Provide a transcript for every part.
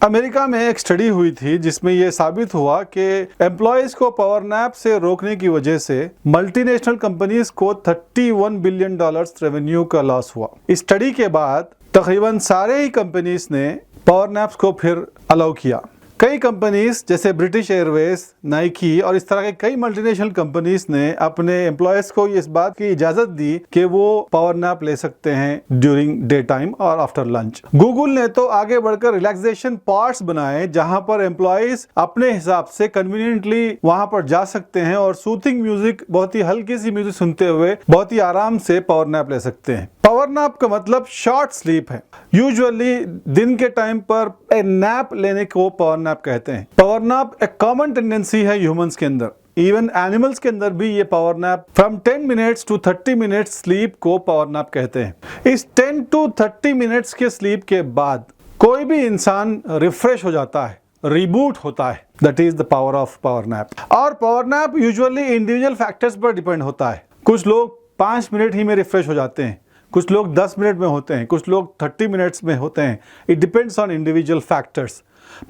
America में एक study हुई थी जिसमें यह साबित हुआ कि एम्प्लॉयज को पावर नैप से रोकने की वजह से मल्टीनेशनल कंपनीज को $31 बिलियन रेवेन्यू का लॉस हुआ। इस स्टडी के बाद तकरीबन सारे ही कंपनीज ने पावर नैप्स को फिर अलाउ किया। कई कंपनीज जैसे ब्रिटिश एयरवेज, नाइकी और इस तरह के कई मल्टीनेशनल कंपनीज ने अपने एम्प्लॉयज को इस बात की इजाजत दी कि वो पावर नैप ले सकते हैं ड्यूरिंग डे टाइम और आफ्टर लंच। गूगल ने तो आगे बढ़कर रिलैक्सेशन पार्ट्स बनाए जहां पर एम्प्लॉयज अपने हिसाब से कन्वीनियंटली वहां पर जा सकते हैं और सूथिंग म्यूजिक, बहुत ही हल्की सी म्यूजिक सुनते हुए बहुत ही आराम से पावर नैप ले सकते हैं। पावर नैप का मतलब शॉर्ट स्लीप है। यूजुअली दिन के टाइम पर नैप लेने को पावर नैप कहते हैं। पावर नैप एक कॉमन टेंडेंसी है ह्यूमंस के अंदर, इवन एनिमल्स के अंदर भी ये power nap from 10 minutes to 30 minutes sleep को पावर नैप कहते हैं। इस 10 टू 30 मिनट्स के स्लीप के बाद कोई भी इंसान रिफ्रेश हो जाता है, रिबूट होता है। That is the power of power nap. और power nap usually individual factors पर डिपेंड होता है। कुछ लोग 5 मिनट ही में रिफ्रेश हो जाते हैं, कुछ लोग 10 मिनट में होते हैं, कुछ लोग 30 मिनट्स में होते हैं। It depends on individual factors.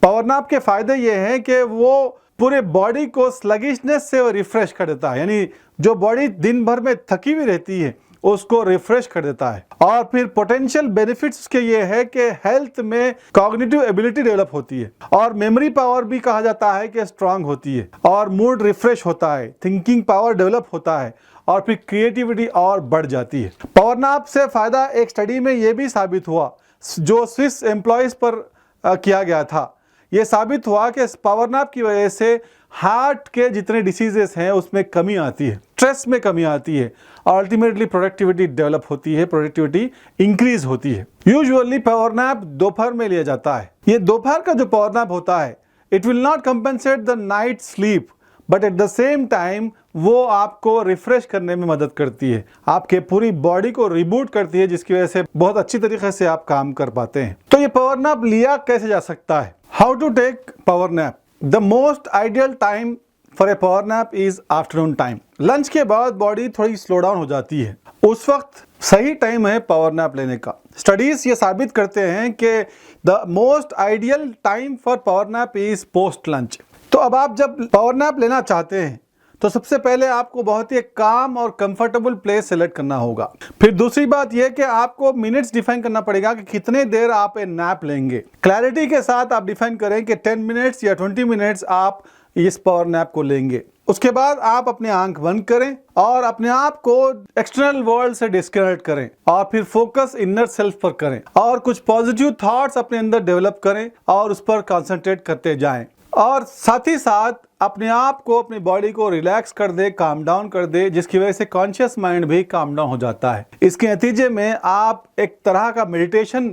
Power nap के फायदे ये हैं कि वो पूरे बॉडी को स्लगिशनेस से रिफ्रेश कर देता है, यानी जो बॉडी दिन भर में थकी हुई रहती है उसको रिफ्रेश कर देता है। और फिर पोटेंशियल बेनिफिट्स के ये है कि हेल्थ में कॉग्निटिव एबिलिटी डेवलप होती है और मेमोरी पावर भी कहा जाता है कि स्ट्रांग होती है और मूड रिफ्रेश होता है, थिंकिंग पावर डेवलप होता है और फिर क्रिएटिविटी और बढ़ जाती है। पावर नैप से फायदा एक स्टडी में यह भी साबित हुआ जो स्विस एम्प्लॉयज पर किया गया था। यह साबित हुआ कि पावर नैप की वजह से हार्ट के जितने डिसीजेस हैं उसमें कमी आती है, स्ट्रेस में कमी आती है और अल्टीमेटली प्रोडक्टिविटी डेवलप होती है, प्रोडक्टिविटी इंक्रीज होती है। यूजुअली पावर नैप दोपहर में लिया जाता है। ये दोपहर का जो पावर नैप होता है, it will not compensate the night sleep, but at the same time वो आपको रिफ्रेश करने में मदद करती है, आपके पूरी बॉडी को रिबूट करती है, जिसकी वजह से बहुत अच्छी तरीके से आप काम कर पाते हैं। तो ये पावर नैप लिया कैसे जा सकता है? How to take power nap? The most ideal time for a power nap is afternoon time. Lunch के बाद बॉडी थोड़ी स्लो डाउन हो जाती है, उस वक्त सही टाइम है पावर नैप लेने का। स्टडीज ये साबित करते हैं कि the most ideal time for power nap is post lunch. तो अब आप जब पावर नैप लेना चाहते हैं तो सबसे पहले आपको बहुत ही काम और कंफर्टेबल प्लेस सेलेक्ट करना होगा। फिर दूसरी बात यह कि आपको मिनट्स डिफाइन करना पड़ेगा कि कितने देर आप एक नैप लेंगे। क्लैरिटी के साथ आप डिफाइन करें कि 10 मिनट्स या 20 मिनट्स आप इस पावर नैप को लेंगे। उसके बाद आप अपने आंख बंद करें और अपने आप को एक्सटर्नल वर्ल्ड से डिस्कनेक्ट करें और फिर फोकस इनर सेल्फ पर करें और कुछ पॉजिटिव थॉट्स अपने अंदर डेवलप करें और उस पर कंसंट्रेट करते जाएं। और साथ ही साथ अपने आप को, अपनी बॉडी को रिलैक्स कर दे, काम डाउन कर दे, जिसकी वजह से कॉन्शियस माइंड भी काम डाउन हो जाता है। इसके नतीजे में आप एक तरह का मेडिटेशन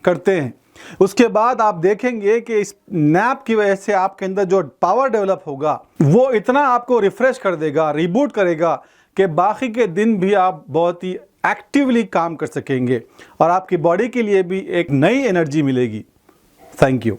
करते हैं। उसके बाद आप देखेंगे कि इस नैप की वजह से आपके अंदर जो पावर डेवलप होगा वो इतना आपको रिफ्रेश कर देगा, रिबूट करेगा कि बाकी के दिन भी आप बहुत ही एक्टिवली काम कर सकेंगे और आपकी बॉडी के लिए भी एक नई एनर्जी मिलेगी। Thank you.